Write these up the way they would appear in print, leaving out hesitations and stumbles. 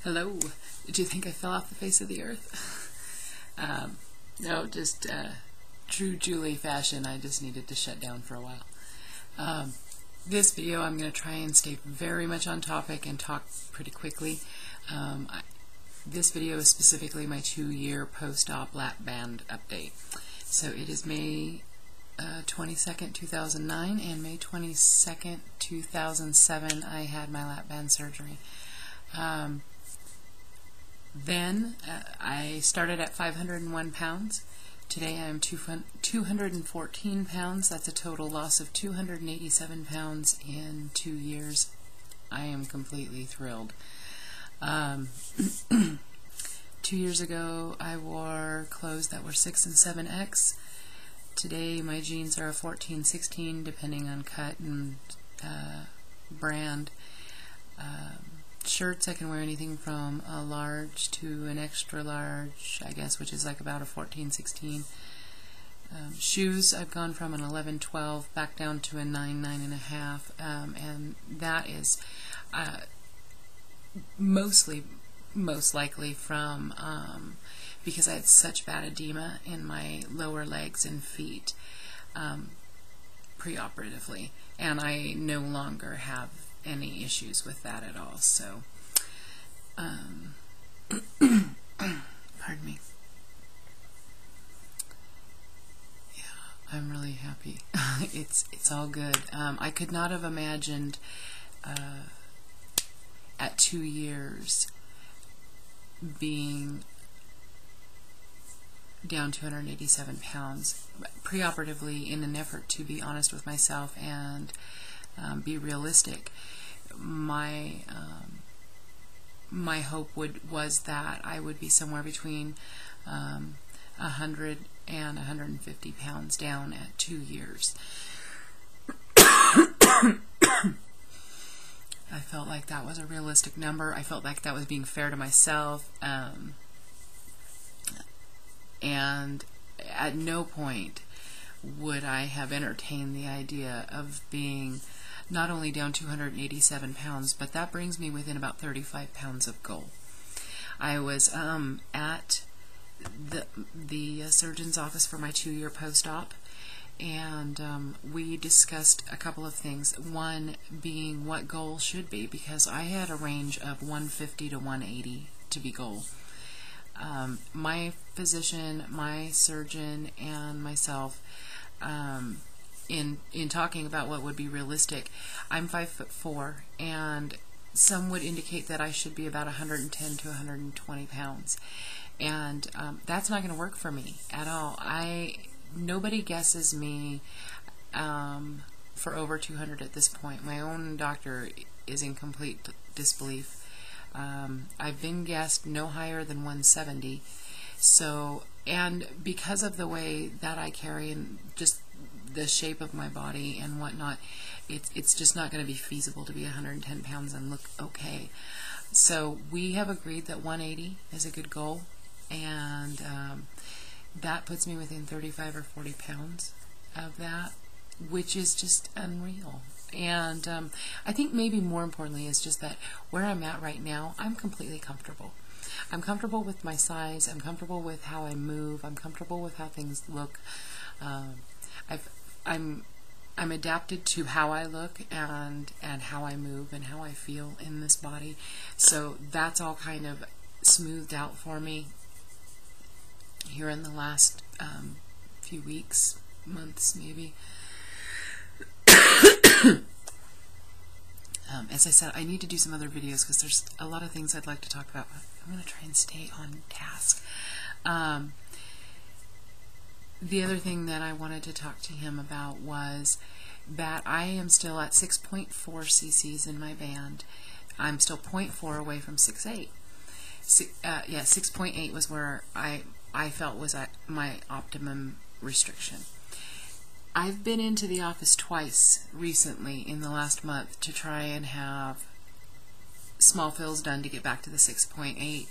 Hello. Did you think I fell off the face of the earth? No, just true Julie fashion. I just needed to shut down for a while. This video I'm going to try and stay very much on topic and talk pretty quickly. This video is specifically my 2-year post-op lap band update. So it is May 22nd, 2009 and May 22nd, 2007 I had my lap band surgery. Then I started at 501 pounds. Today I am 214 pounds. That's a total loss of 287 pounds in 2 years. I am completely thrilled. 2 years ago I wore clothes that were 6 and 7X. Today my jeans are a 14, 16 depending on cut and brand. Shirts, I can wear anything from a large to an extra large, I guess, which is like about a 14, 16. Shoes, I've gone from an 11, 12 back down to a 9, 9.5, and that is most likely from because I had such bad edema in my lower legs and feet preoperatively, and I no longer have any issues with that at all. So pardon me. Yeah, I'm really happy. It's all good. I could not have imagined at 2 years being down 287 pounds preoperatively in an effort to be honest with myself and be realistic. My hope was that I would be somewhere between 100 and 150 pounds down at 2 years. I felt like that was a realistic number. I felt like that was being fair to myself, and at no point would I have entertained the idea of being not only down 287 pounds, but that brings me within about 35 pounds of goal. I was at the surgeon's office for my 2-year post-op, and we discussed a couple of things. One being what goal should be, because I had a range of 150 to 180 to be goal. My physician, my surgeon, and myself, in talking about what would be realistic, I'm 5'4", and some would indicate that I should be about 110 to 120 pounds, and that's not going to work for me at all. Nobody guesses me for over 200 at this point. My own doctor is in complete disbelief. I've been guessed no higher than 170. So, and because of the way that I carry and just the shape of my body and whatnot, it's just not going to be feasible to be 110 pounds and look okay. So we have agreed that 180 is a good goal, and that puts me within 35 or 40 pounds of that, which is just unreal. And I think maybe more importantly is just that where I'm at right now, I'm completely comfortable. I'm comfortable with my size, I'm comfortable with how I move, I'm comfortable with how things look. I'm adapted to how I look and how I move and how I feel in this body. So that's all kind of smoothed out for me here in the last few weeks, months maybe. As I said, I need to do some other videos because there's a lot of things I'd like to talk about. I'm going to try and stay on task. The other thing that I wanted to talk to him about was that I am still at 6.4 cc's in my band. I'm still 0.4 away from 6.8. Yeah, 6.8 was where I felt was at my optimum restriction. I've been into the office twice recently in the last month to try and have small fills done to get back to the 6.8,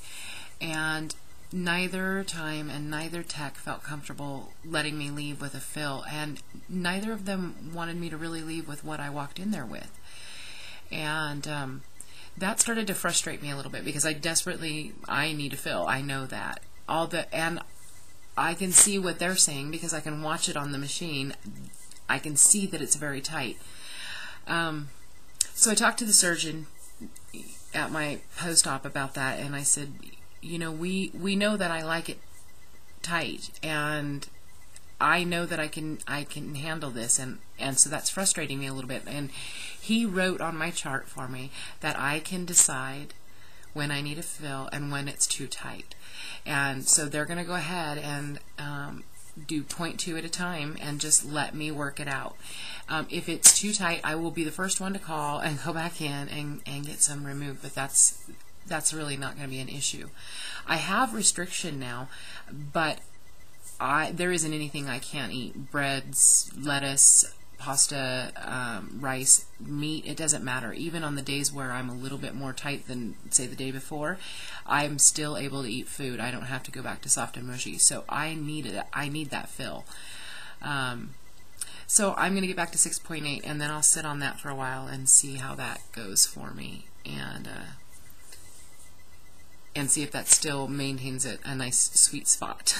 and neither time and neither tech felt comfortable letting me leave with a fill, and neither of them wanted me to really leave with what I walked in there with. And that started to frustrate me a little bit because I need to fill. I know that. And I can see what they're saying because I can watch it on the machine. I can see that it's very tight. So I talked to the surgeon at my post-op about that, and I said, you know, we know that I like it tight, and I know that I can handle this, and so that's frustrating me a little bit. And he wrote on my chart for me that I can decide when I need a fill and when it's too tight. And so they're going to go ahead and do 0.2 at a time and just let me work it out. If it's too tight, I will be the first one to call and go back in and get some removed, but that's really not going to be an issue. I have restriction now, but there isn't anything I can't eat. Breads, lettuce, pasta, rice, meat, it doesn't matter. Even on the days where I'm a little bit more tight than, say, the day before, I'm still able to eat food. I don't have to go back to soft and mushy. So I need that fill. So I'm going to get back to 6.8, and then I'll sit on that for a while and see how that goes for me, and see if that still maintains a nice sweet spot.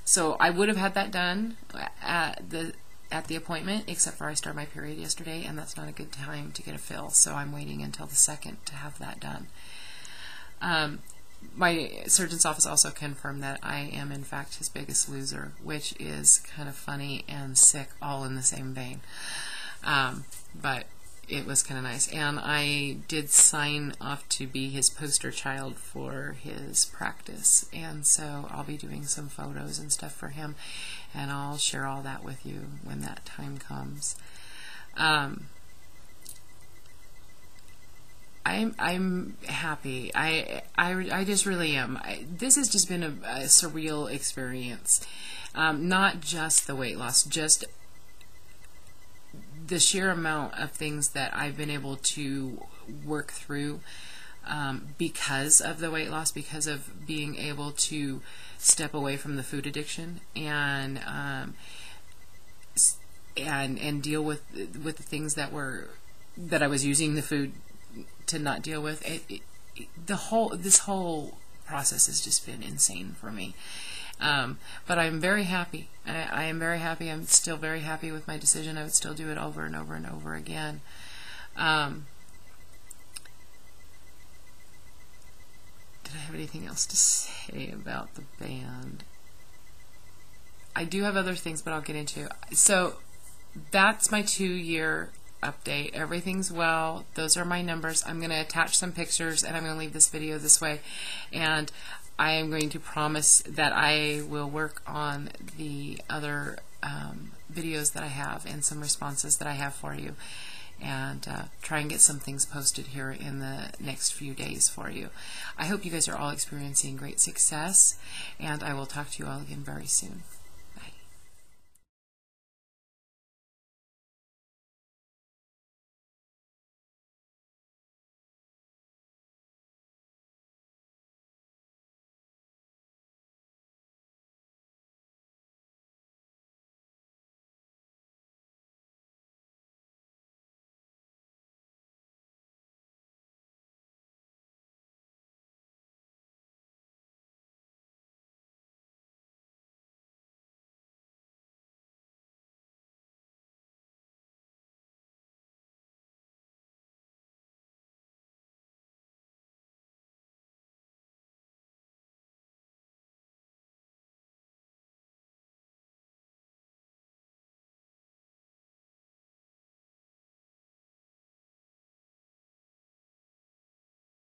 So I would have had that done at the appointment, except for I started my period yesterday, and that's not a good time to get a fill, so I'm waiting until the 2nd to have that done. My surgeon's office also confirmed that I am in fact his biggest loser, which is kind of funny and sick all in the same vein. But it was kind of nice. And I did sign off to be his poster child for his practice, and so I'll be doing some photos and stuff for him, and I'll share all that with you when that time comes. I'm happy. I just really am. This has just been a surreal experience. Not just the weight loss, just the sheer amount of things that I've been able to work through because of the weight loss, because of being able to step away from the food addiction and deal with the things that I was using the food to not deal with. This whole process has just been insane for me. But I'm very happy. I am very happy. I'm still very happy with my decision. I would still do it over and over and over again. Did I have anything else to say about the band? I do have other things, but I'll get into. So that's my 2-year update. Everything's well. Those are my numbers. I'm going to attach some pictures, and I'm going to leave this video this way. And I am going to promise that I will work on the other videos that I have and some responses that I have for you, and try and get some things posted here in the next few days for you. I hope you guys are all experiencing great success, and I will talk to you all again very soon.